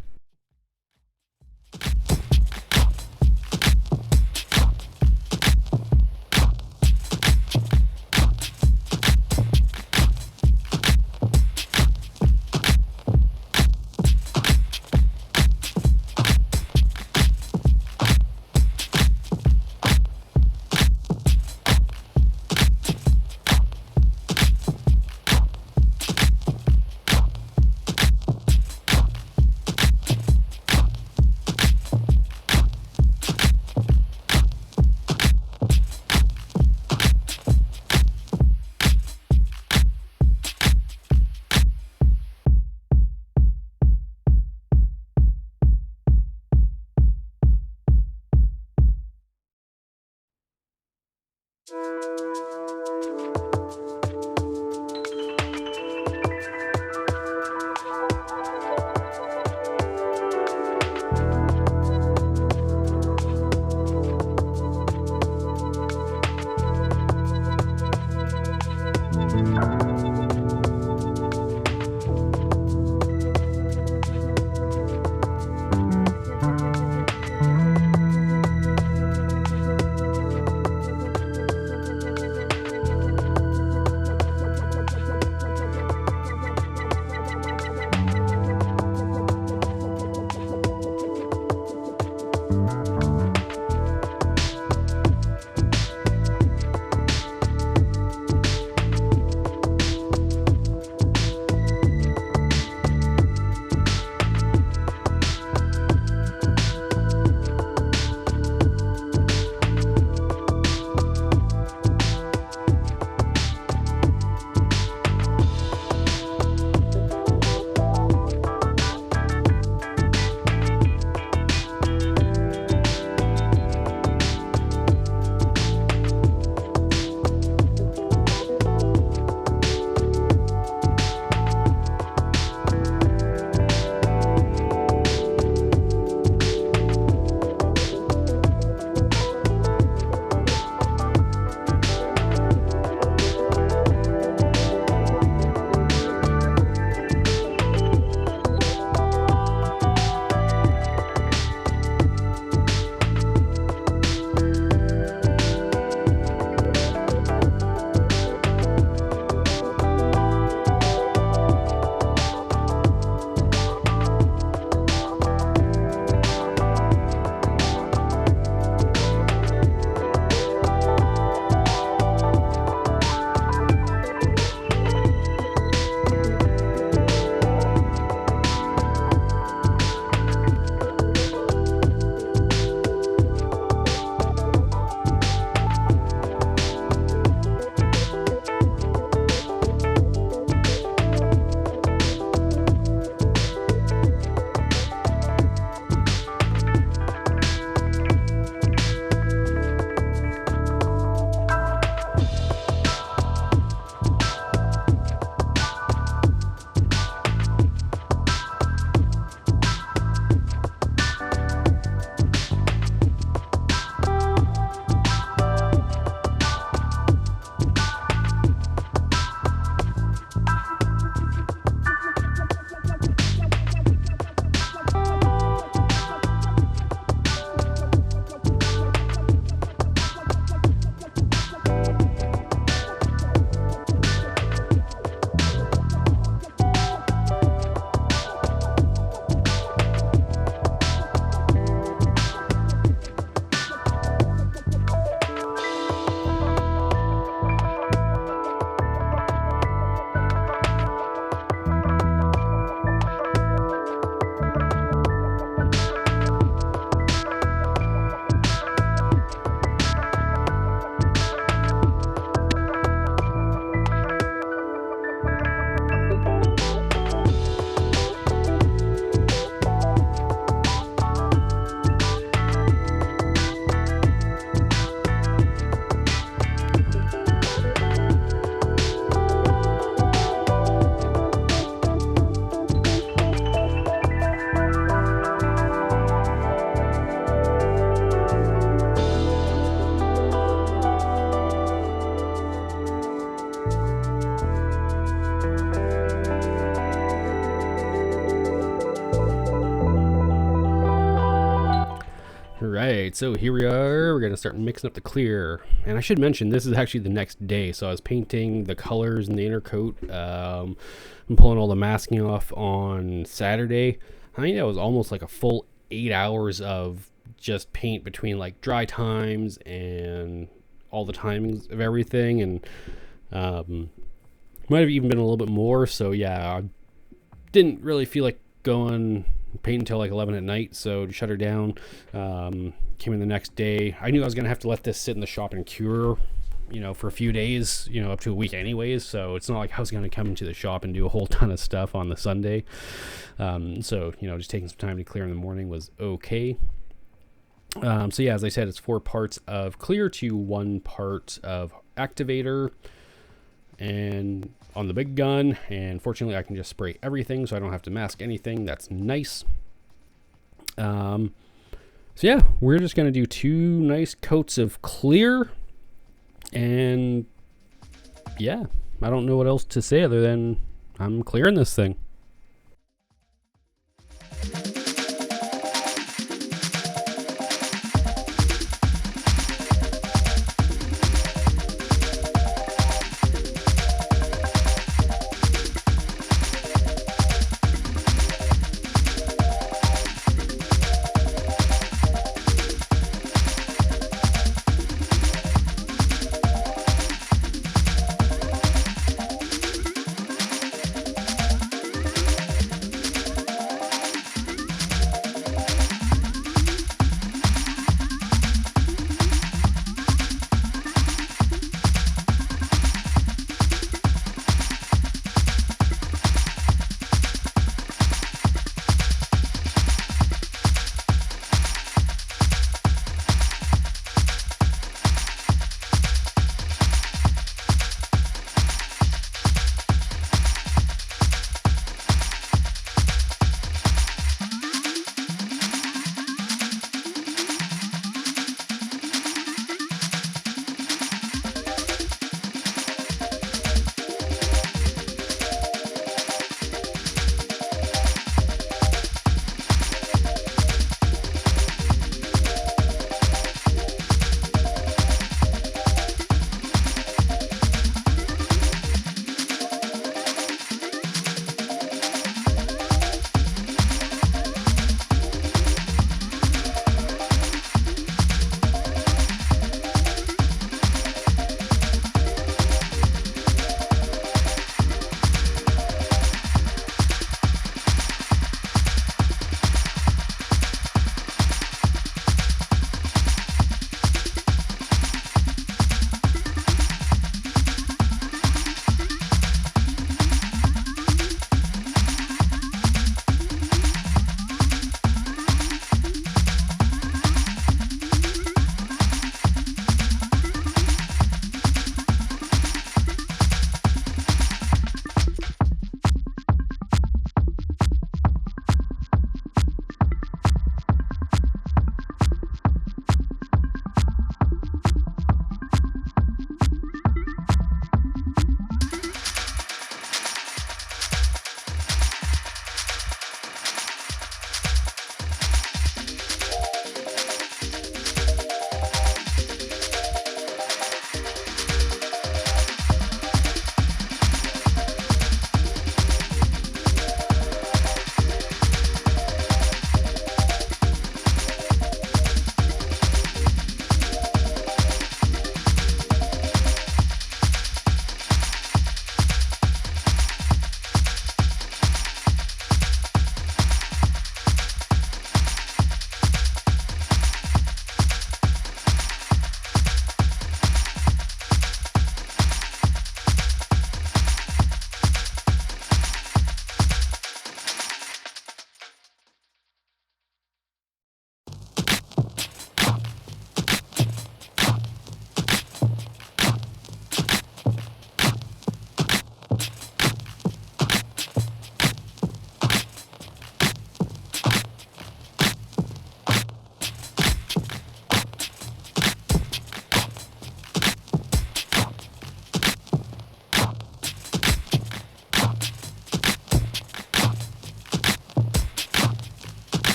Right, so here we are. We're going to start mixing up the clear. And I should mention, this is actually the next day. So I was painting the colors in the intercoat. I'm pulling all the masking off on Saturday. I think that was almost like a full 8 hours of just paint between like dry times and all the timings of everything. And might have even been a little bit more. So yeah, I didn't really feel like going paint until like 11 at night, so to shut her down. Came in the next day. I knew I was gonna have to let this sit in the shop and cure, for a few days, up to a week anyways, so it's not like I was gonna come into the shop and do a whole ton of stuff on the Sunday. So just taking some time to clear in the morning was okay. So yeah, as I said, it's 4 parts of clear to 1 part of activator and on the big gun, and fortunately I can just spray everything so I don't have to mask anything. That's nice. So yeah, we're just gonna do 2 nice coats of clear, and yeah, I don't know what else to say other than I'm clearing this thing.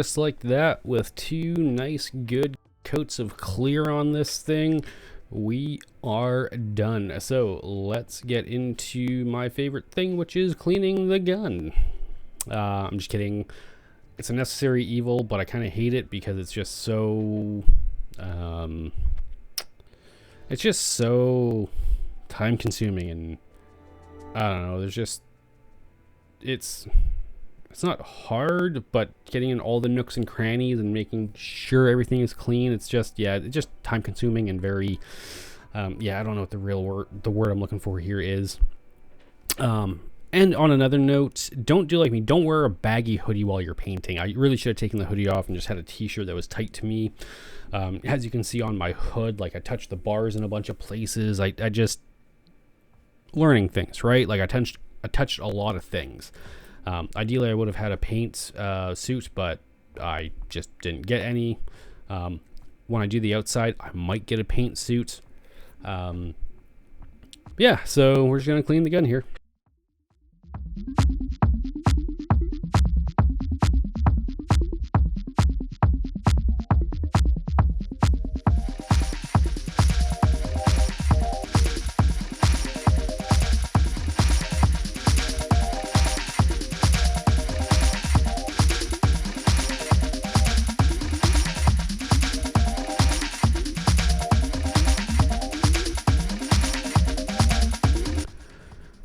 just like that, with 2 nice good coats of clear on this thing, we are done. So let's get into my favorite thing, which is cleaning the gun. I'm just kidding. It's a necessary evil, but I kind of hate it because it's just so time consuming, and I don't know, there's just it's not hard, but getting in all the nooks and crannies and making sure everything is clean, it's just time consuming and very I don't know what the word I'm looking for here is. And on another note, don't do like me. Don't wear a baggy hoodie while you're painting. I really should have taken the hoodie off and just had a t-shirt that was tight to me. As you can see on my hood, like I touched the bars in a bunch of places. I just learning things, right? Like I touched a lot of things. Ideally, I would have had a paint suit, but I just didn't get any. When I do the outside, I might get a paint suit. Yeah, so we're just gonna clean the gun here.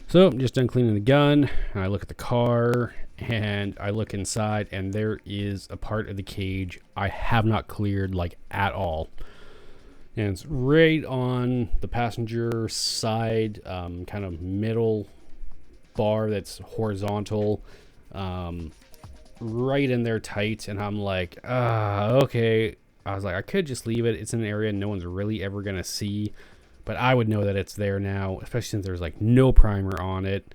So I'm just done cleaning the gun, and I look at the car, and I look inside, and there is a part of the cage I have not cleared, like, at all. And it's right on the passenger side, kind of middle bar that's horizontal, right in there tight, and I'm like, okay. I was like, I could just leave it. It's in an area no one's really ever going to see. But I would know that it's there now, especially since there's like no primer on it.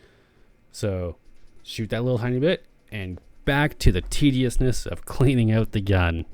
So shoot that little tiny bit and back to the tediousness of cleaning out the gun.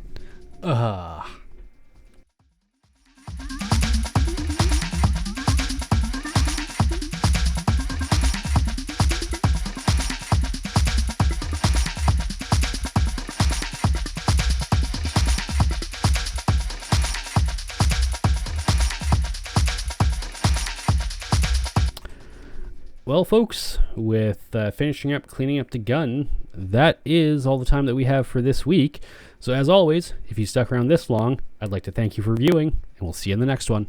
Well, folks, with finishing up cleaning up the gun, that is all the time that we have for this week. So as always, if you stuck around this long, I'd like to thank you for viewing, and we'll see you in the next one.